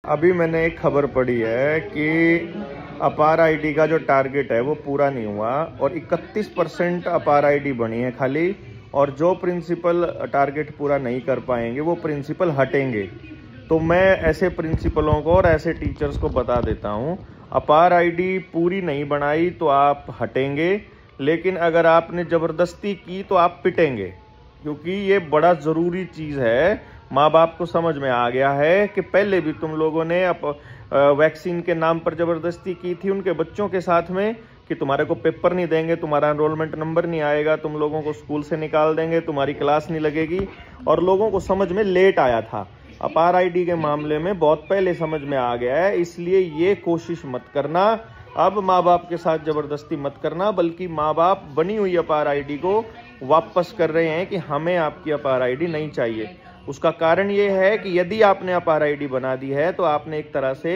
अभी मैंने एक खबर पढ़ी है कि अपार आईडी का जो टारगेट है वो पूरा नहीं हुआ और 31% अपार आईडी बनी है खाली। और जो प्रिंसिपल टारगेट पूरा नहीं कर पाएंगे वो प्रिंसिपल हटेंगे। तो मैं ऐसे प्रिंसिपलों को और ऐसे टीचर्स को बता देता हूं, अपार आईडी पूरी नहीं बनाई तो आप हटेंगे, लेकिन अगर आपने जबरदस्ती की तो आप पिटेंगे, क्योंकि ये बड़ा जरूरी चीज है। माँ बाप को समझ में आ गया है कि पहले भी तुम लोगों ने वैक्सीन के नाम पर जबरदस्ती की थी उनके बच्चों के साथ में कि तुम्हारे को पेपर नहीं देंगे, तुम्हारा एनरोलमेंट नंबर नहीं आएगा, तुम लोगों को स्कूल से निकाल देंगे, तुम्हारी क्लास नहीं लगेगी। और लोगों को समझ में लेट आया था। अपार आईडी के मामले में बहुत पहले समझ में आ गया है, इसलिए ये कोशिश मत करना, अब माँ बाप के साथ जबरदस्ती मत करना, बल्कि माँ बाप बनी हुई अपार आईडी को वापस कर रहे हैं कि हमें आपकी अपार आईडी नहीं चाहिए। उसका कारण ये है कि यदि आपने अपार आईडी बना दी है तो आपने एक तरह से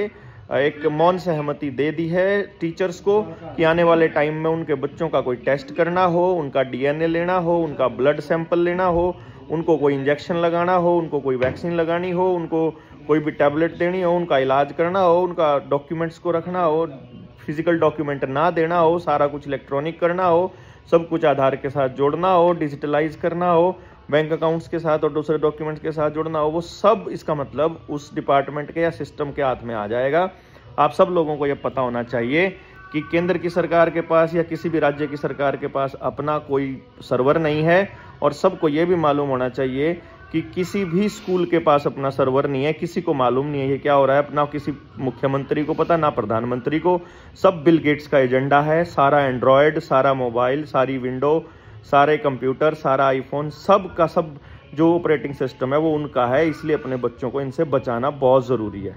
एक मौन सहमति दे दी है टीचर्स को कि आने वाले टाइम में उनके बच्चों का कोई टेस्ट करना हो, उनका डीएनए लेना हो, उनका ब्लड सैंपल लेना हो, उनको कोई इंजेक्शन लगाना हो, उनको कोई वैक्सीन लगानी हो, उनको कोई भी टैबलेट देनी हो, उनका इलाज करना हो, उनका डॉक्यूमेंट्स को रखना हो, फिजिकल डॉक्यूमेंट ना देना हो, सारा कुछ इलेक्ट्रॉनिक करना हो, सब कुछ आधार के साथ जोड़ना हो, डिजिटलाइज करना हो, बैंक अकाउंट्स के साथ और दूसरे डॉक्यूमेंट्स के साथ जोड़ना हो, वो सब इसका मतलब उस डिपार्टमेंट के या सिस्टम के हाथ में आ जाएगा। आप सब लोगों को यह पता होना चाहिए कि केंद्र की सरकार के पास या किसी भी राज्य की सरकार के पास अपना कोई सर्वर नहीं है, और सबको यह भी मालूम होना चाहिए कि किसी भी स्कूल के पास अपना सर्वर नहीं है। किसी को मालूम नहीं है ये क्या हो रहा है, ना किसी मुख्यमंत्री को पता, ना प्रधानमंत्री को। सब बिल गेट्स का एजेंडा है। सारा एंड्रॉयड, सारा मोबाइल, सारी विंडो, सारे कंप्यूटर, सारा आईफोन, सब का सब जो ऑपरेटिंग सिस्टम है वो उनका है। इसलिए अपने बच्चों को इनसे बचाना बहुत जरूरी है।